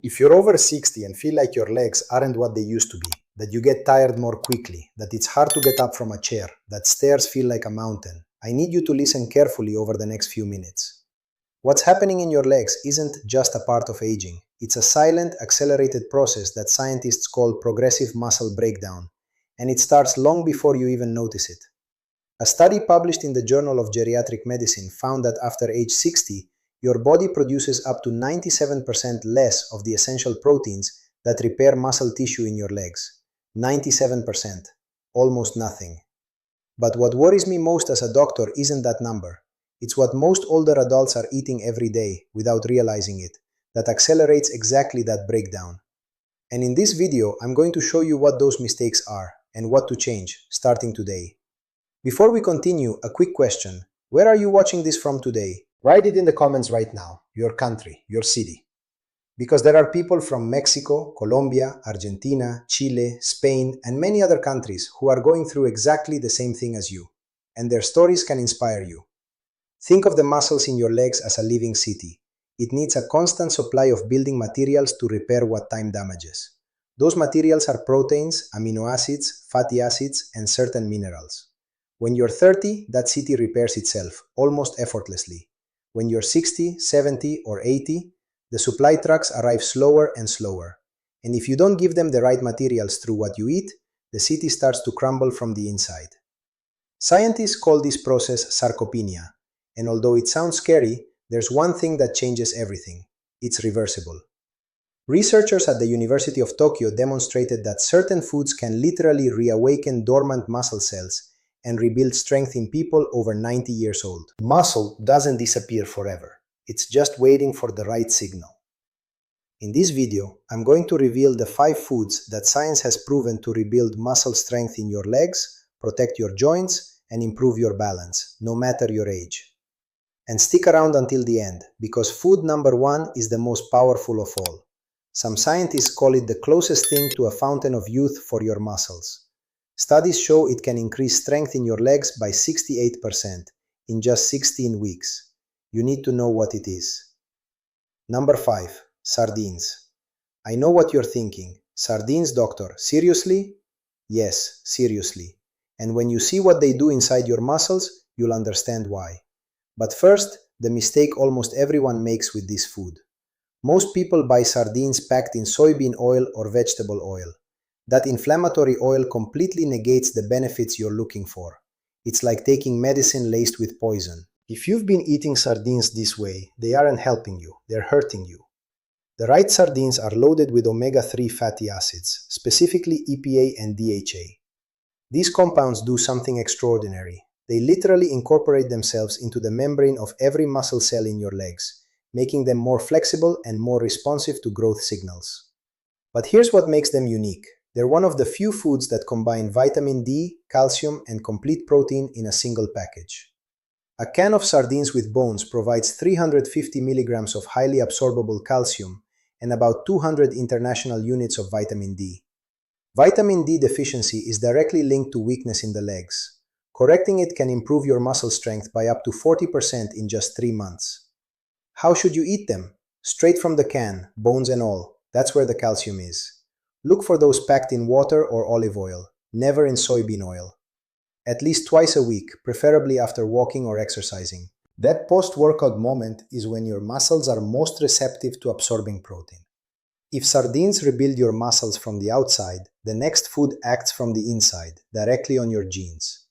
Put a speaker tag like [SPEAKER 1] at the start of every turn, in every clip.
[SPEAKER 1] If you're over 60 and feel like your legs aren't what they used to be, that you get tired more quickly, that it's hard to get up from a chair, that stairs feel like a mountain, I need you to listen carefully over the next few minutes. What's happening in your legs isn't just a part of aging. It's a silent, accelerated process that scientists call progressive muscle breakdown, and it starts long before you even notice it. A study published in the Journal of Geriatric Medicine found that after age 60, your body produces up to 97% less of the essential proteins that repair muscle tissue in your legs. 97%. Almost nothing. But what worries me most as a doctor isn't that number. It's what most older adults are eating every day without realizing it, that accelerates exactly that breakdown. And in this video, I'm going to show you what those mistakes are and what to change, starting today. Before we continue, a quick question. Where are you watching this from today? Write it in the comments right now, your country, your city. Because there are people from Mexico, Colombia, Argentina, Chile, Spain, and many other countries who are going through exactly the same thing as you, and their stories can inspire you. Think of the muscles in your legs as a living city. It needs a constant supply of building materials to repair what time damages. Those materials are proteins, amino acids, fatty acids, and certain minerals. When you're 30, that city repairs itself, almost effortlessly. When you're 60, 70, or 80, the supply trucks arrive slower and slower. And if you don't give them the right materials through what you eat, the city starts to crumble from the inside. Scientists call this process sarcopenia. And although it sounds scary, there's one thing that changes everything. It's reversible. Researchers at the University of Tokyo demonstrated that certain foods can literally reawaken dormant muscle cells and rebuild strength in people over 90 years old. Muscle doesn't disappear forever. It's just waiting for the right signal. In this video, I'm going to reveal the 5 foods that science has proven to rebuild muscle strength in your legs, protect your joints, and improve your balance, no matter your age. And stick around until the end, because food number 1 is the most powerful of all. Some scientists call it the closest thing to a fountain of youth for your muscles. Studies show it can increase strength in your legs by 68% in just 16 weeks. You need to know what it is. Number 5. Sardines. I know what you're thinking. Sardines, doctor? Seriously? Yes, seriously. And when you see what they do inside your muscles, you'll understand why. But first, the mistake almost everyone makes with this food. Most people buy sardines packed in soybean oil or vegetable oil. That inflammatory oil completely negates the benefits you're looking for. It's like taking medicine laced with poison. If you've been eating sardines this way, they aren't helping you, they're hurting you. The right sardines are loaded with omega-3 fatty acids, specifically EPA and DHA. These compounds do something extraordinary. They literally incorporate themselves into the membrane of every muscle cell in your legs, making them more flexible and more responsive to growth signals. But here's what makes them unique. They're one of the few foods that combine vitamin D, calcium, and complete protein in a single package. A can of sardines with bones provides 350 milligrams of highly absorbable calcium and about 200 international units of vitamin D. Vitamin D deficiency is directly linked to weakness in the legs. Correcting it can improve your muscle strength by up to 40% in just 3 months. How should you eat them? Straight from the can, bones and all. That's where the calcium is. Look for those packed in water or olive oil, never in soybean oil. At least twice a week, preferably after walking or exercising. That post-workout moment is when your muscles are most receptive to absorbing protein. If sardines rebuild your muscles from the outside, the next food acts from the inside, directly on your genes.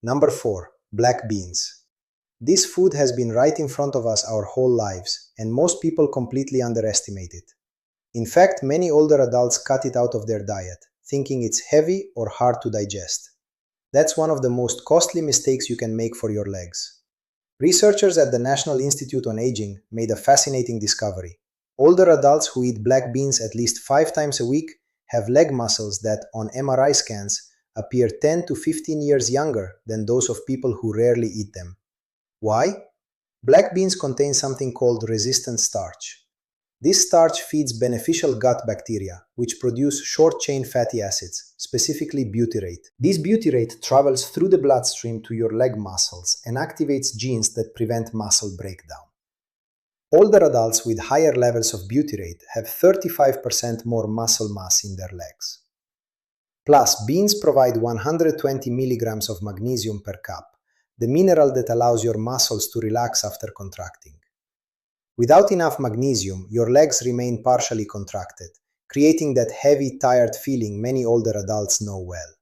[SPEAKER 1] Number 4. Black beans. This food has been right in front of us our whole lives, and most people completely underestimate it. In fact, many older adults cut it out of their diet, thinking it's heavy or hard to digest. That's one of the most costly mistakes you can make for your legs. Researchers at the National Institute on Aging made a fascinating discovery. Older adults who eat black beans at least 5 times a week have leg muscles that, on MRI scans, appear 10 to 15 years younger than those of people who rarely eat them. Why? Black beans contain something called resistant starch. This starch feeds beneficial gut bacteria, which produce short-chain fatty acids, specifically butyrate. This butyrate travels through the bloodstream to your leg muscles and activates genes that prevent muscle breakdown. Older adults with higher levels of butyrate have 35% more muscle mass in their legs. Plus, beans provide 120 milligrams of magnesium per cup, the mineral that allows your muscles to relax after contracting. Without enough magnesium, your legs remain partially contracted, creating that heavy, tired feeling many older adults know well.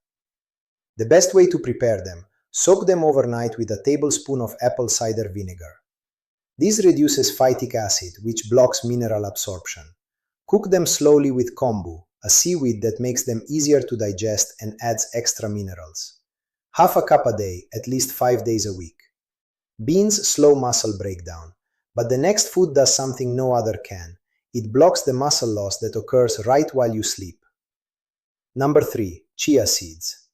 [SPEAKER 1] The best way to prepare them: soak them overnight with a tablespoon of apple cider vinegar. This reduces phytic acid, which blocks mineral absorption. Cook them slowly with kombu, a seaweed that makes them easier to digest and adds extra minerals. Half a cup a day, at least 5 days a week. Beans slow muscle breakdown, but the next food does something no other can. It blocks the muscle loss that occurs right while you sleep. Number 3. Chia seeds.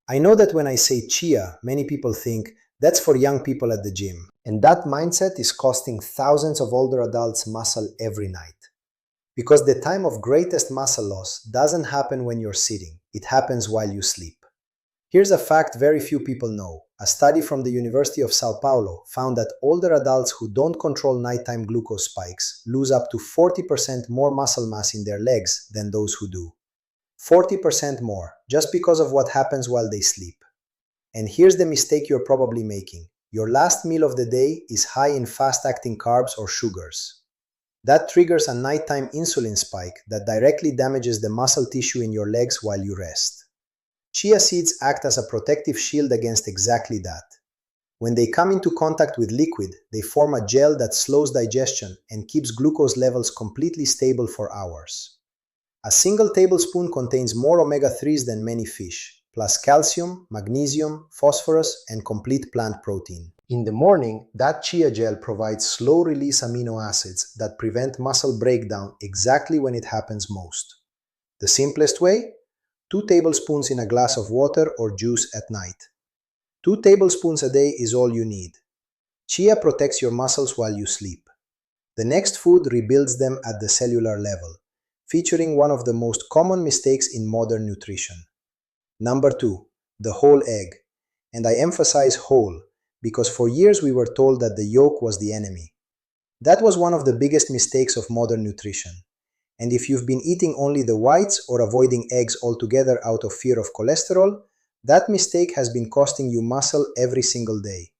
[SPEAKER 1] I know that when I say chia, many people think that's for young people at the gym, and that mindset is costing thousands of older adults muscle every night. Because the time of greatest muscle loss doesn't happen when you're sitting, it happens while you sleep. Here's a fact very few people know. A study from the University of Sao Paulo found that older adults who don't control nighttime glucose spikes lose up to 40% more muscle mass in their legs than those who do. 40% more, just because of what happens while they sleep. And here's the mistake you're probably making. Your last meal of the day is high in fast-acting carbs or sugars. That triggers a nighttime insulin spike that directly damages the muscle tissue in your legs while you rest. Chia seeds act as a protective shield against exactly that. When they come into contact with liquid, they form a gel that slows digestion and keeps glucose levels completely stable for hours. A single tablespoon contains more omega-3s than many fish, plus calcium, magnesium, phosphorus, and complete plant protein. In the morning, that chia gel provides slow-release amino acids that prevent muscle breakdown exactly when it happens most. The simplest way? 2 tablespoons in a glass of water or juice at night. 2 tablespoons a day is all you need. Chia protects your muscles while you sleep. The next food rebuilds them at the cellular level, featuring one of the most common mistakes in modern nutrition. Number 2. The whole egg. And I emphasize whole, because for years we were told that the yolk was the enemy. That was one of the biggest mistakes of modern nutrition. And if you've been eating only the whites or avoiding eggs altogether out of fear of cholesterol, that mistake has been costing you muscle every single day.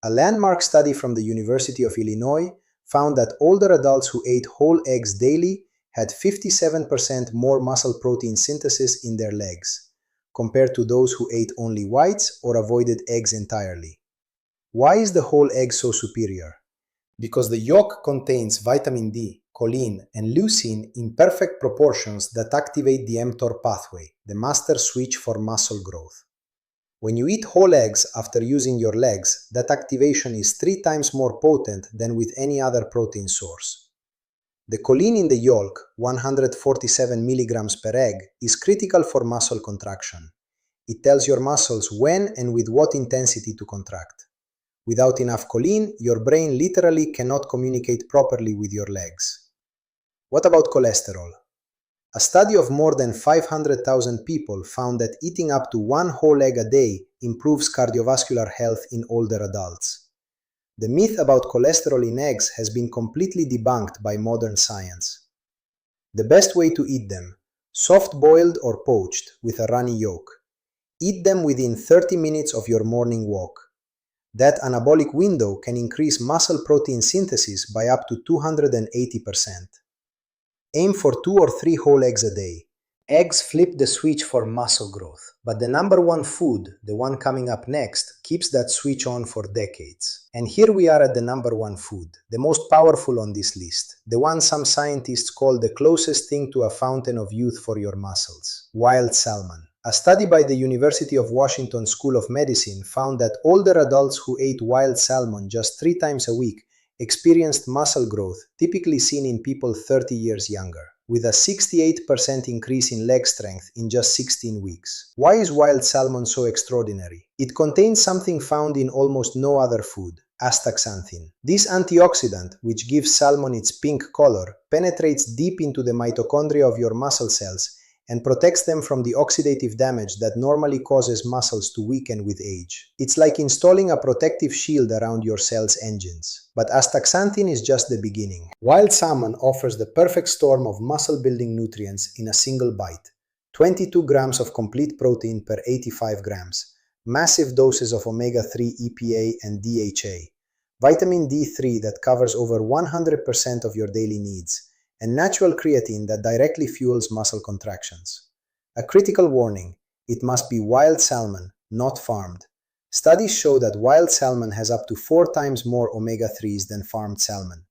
[SPEAKER 1] A landmark study from the University of Illinois found that older adults who ate whole eggs daily had 57% more muscle protein synthesis in their legs, compared to those who ate only whites or avoided eggs entirely. Why is the whole egg so superior? Because the yolk contains vitamin D, choline, and leucine in perfect proportions that activate the mTOR pathway, the master switch for muscle growth. When you eat whole eggs after using your legs, that activation is 3 times more potent than with any other protein source. The choline in the yolk, 147 milligrams per egg, is critical for muscle contraction. It tells your muscles when and with what intensity to contract. Without enough choline, your brain literally cannot communicate properly with your legs. What about cholesterol? A study of more than 500,000 people found that eating up to 1 whole egg a day improves cardiovascular health in older adults. The myth about cholesterol in eggs has been completely debunked by modern science. The best way to eat them: soft-boiled or poached with a runny yolk. Eat them within 30 minutes of your morning walk. That anabolic window can increase muscle protein synthesis by up to 280%. Aim for 2 or 3 whole eggs a day. Eggs flip the switch for muscle growth, but the number one food, the one coming up next, keeps that switch on for decades. And here we are at the number one food, the most powerful on this list, the one some scientists call the closest thing to a fountain of youth for your muscles: wild salmon. A study by the University of Washington School of Medicine found that older adults who ate wild salmon just 3 times a week experienced muscle growth typically seen in people 30 years younger, with a 68% increase in leg strength in just 16 weeks. Why is wild salmon so extraordinary? It contains something found in almost no other food: astaxanthin. This antioxidant, which gives salmon its pink color, penetrates deep into the mitochondria of your muscle cells and protects them from the oxidative damage that normally causes muscles to weaken with age. It's like installing a protective shield around your cell's engines. But astaxanthin is just the beginning. Wild salmon offers the perfect storm of muscle-building nutrients in a single bite. 22 grams of complete protein per 85 grams, massive doses of omega-3 EPA and DHA, vitamin D3 that covers over 100% of your daily needs, and natural creatine that directly fuels muscle contractions. A critical warning: it must be wild salmon, not farmed. Studies show that wild salmon has up to 4 times more omega-3s than farmed salmon.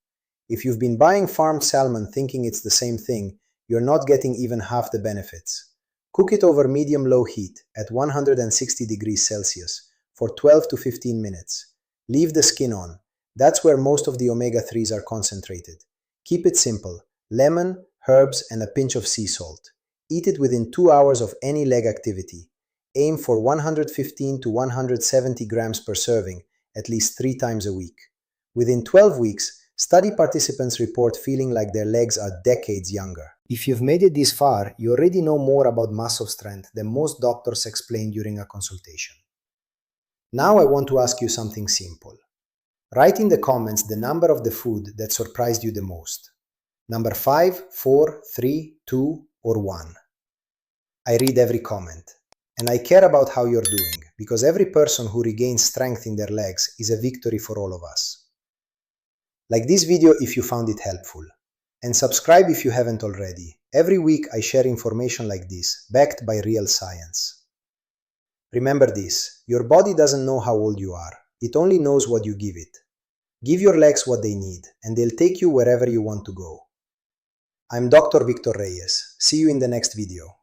[SPEAKER 1] If you've been buying farmed salmon thinking it's the same thing, you're not getting even half the benefits. Cook it over medium-low heat at 160 degrees Celsius for 12 to 15 minutes. Leave the skin on. That's where most of the omega-3s are concentrated. Keep it simple: lemon, herbs, and a pinch of sea salt. Eat it within 2 hours of any leg activity. Aim for 115 to 170 grams per serving, at least 3 times a week. Within 12 weeks, study participants report feeling like their legs are decades younger. If you've made it this far, you already know more about muscle strength than most doctors explain during a consultation. Now I want to ask you something simple. Write in the comments the number of the food that surprised you the most. Number 5, 4, 3, 2, or 1. I read every comment, and I care about how you're doing, because every person who regains strength in their legs is a victory for all of us. Like this video if you found it helpful, and subscribe if you haven't already. Every week I share information like this, backed by real science. Remember this: your body doesn't know how old you are, it only knows what you give it. Give your legs what they need, and they'll take you wherever you want to go. I'm Dr. Victor Reyes. See you in the next video.